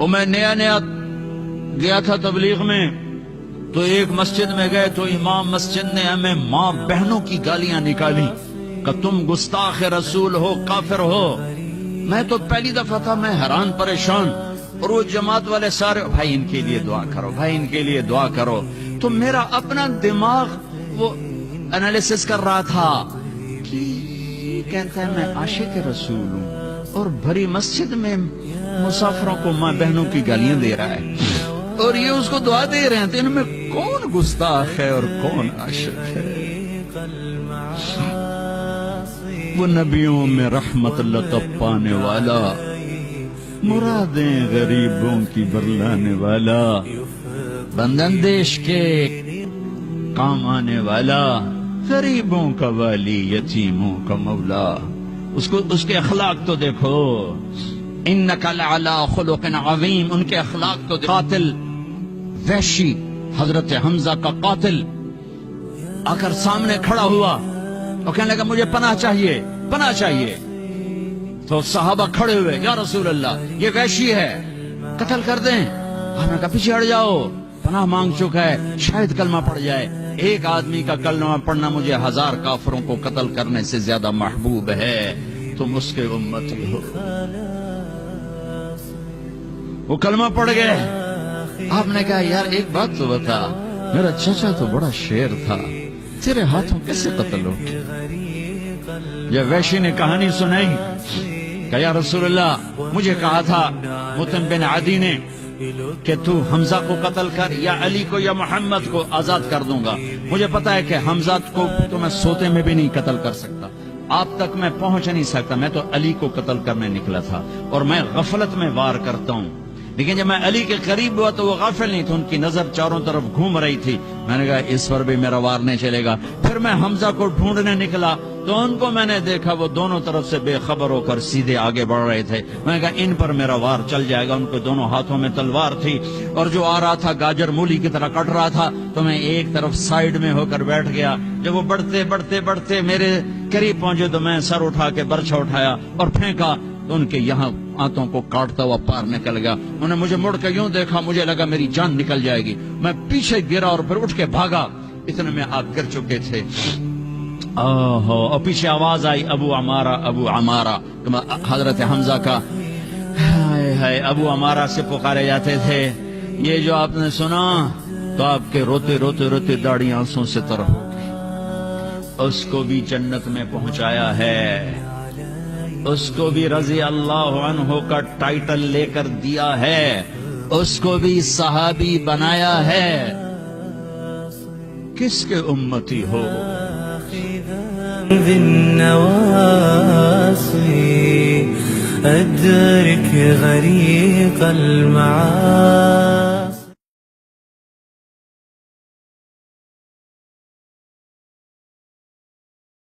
اور میں نیا نیا گیا تھا تبلیغ میں، تو ایک مسجد میں گئے تو امام مسجد نے ہمیں ماں بہنوں کی گالیاں نکالی کہ تم گستاخ رسول ہو، کافر ہو۔ میں تو پہلی دفعہ تھا، میں حیران پریشان، اور وہ جماعت والے سارے بھائی ان کے لیے دعا کرو، بھائی ان کے لیے دعا کرو۔ تو میرا اپنا دماغ وہ انالیسس کر رہا تھا کہ کہتا ہے میں عاشق رسول ہوں اور بھری مسجد میں مسافروں کو ماں بہنوں کی گالیاں دے رہا ہے، اور یہ اس کو دعا دے رہے ہیں، تو ان میں کون گستاخ ہے اور کون عاشق ہے؟ وہ نبیوں میں رحمت لطف پانے والا، مرادیں غریبوں کی برلانے والا، بندن دیش کے کام آنے والا، غریبوں کا والی، یتیموں کا مولا۔ اس کے اخلاق تو دیکھو، انک لعلی خلق عظیم، ان کے اخلاق تو دیکھو۔ قاتل وحشی حضرت حمزہ کا قاتل آ کر سامنے کھڑا ہوا اور کہنے لگا مجھے پناہ چاہیے، پناہ چاہیے۔ تو صحابہ کھڑے ہوئے، یا رسول اللہ یہ وحشی ہے، قتل کر دیں۔ آپ نے کہا پیچھے ہٹ جاؤ، پناہ مانگ چکا ہے، شاید کلمہ پڑھ جائے۔ ایک آدمی کا کلمہ پڑھنا مجھے 1000 کافروں کو قتل کرنے سے زیادہ محبوب ہے، تم اس کے امتی ہو۔ وہ کلمہ پڑھ گئے۔ آپ نے کہا یار ایک بات تو بتا، میرا چچا تو بڑا شیر تھا، تیرے ہاتھوں کیسے قتل ہو؟ جب وحشی نے کہانی سنائی کہ یا رسول اللہ مجھے کہا تھا مطعم بن عدی نے کہ تو حمزہ کو قتل کر، یا علی کو یا محمد کو آزاد کر دوں گا۔ مجھے پتا ہے کہ حمزہ کو تو میں سوتے میں بھی نہیں قتل کر سکتا، آپ تک میں پہنچ نہیں سکتا، میں تو علی کو قتل کرنے نکلا تھا، اور میں غفلت میں وار کرتا ہوں۔ لیکن جب میں علی کے قریب ہوا تو وہ غافل نہیں تھے، ان کی نظر چاروں طرف گھوم رہی تھی۔ میں نے کہا اس پر بھی میرا وار نہیں چلے گا۔ پھر میں حمزہ کو ڈھونڈنے نکلا تو ان کو میں نے دیکھا وہ دونوں طرف سے بے خبر ہو کر سیدھے آگے بڑھ رہے تھے۔ میں نے کہا ان پر میرا وار چل جائے گا۔ ان کو دونوں ہاتھوں میں تلوار تھی، اور جو آ رہا تھا گاجر مولی کی طرح کٹ رہا تھا، تو میں ایک طرف سائیڈ میں ہو کر بیٹھ گیا۔ جب وہ بڑھتے بڑھتے بڑھتے میرے قریب پہنچے تو میں سر اٹھا کے برچھا اٹھایا اور پھینکا، تو ان کے یہاں آنتوں کو کاٹتا ہوا پار نکل گیا۔ انہوں نے مجھے مڑ کے یوں دیکھا، مجھے لگا میری جان نکل جائے گی۔ میں پیچھے گرا اور پھر اٹھ کے بھاگا، اتنے میں آپ گر چکے تھے۔ اور پیچھے آواز آئی ابو عمارہ، ابو عمارہ، حضرت حمزہ کا ہائے ہائے ابو عمارہ سے پکارے جاتے تھے۔ یہ جو آپ نے سنا تو آپ کے روتے روتے روتے داڑھی آنسوں سے تر ہو گئی۔ اس کو بھی جنت میں پہنچایا ہے، اس کو بھی رضی اللہ عنہ کا ٹائٹل لے کر دیا ہے، اس کو بھی صحابی بنایا ہے۔ کس کے امتی ہو؟ أدرك غريق المعاني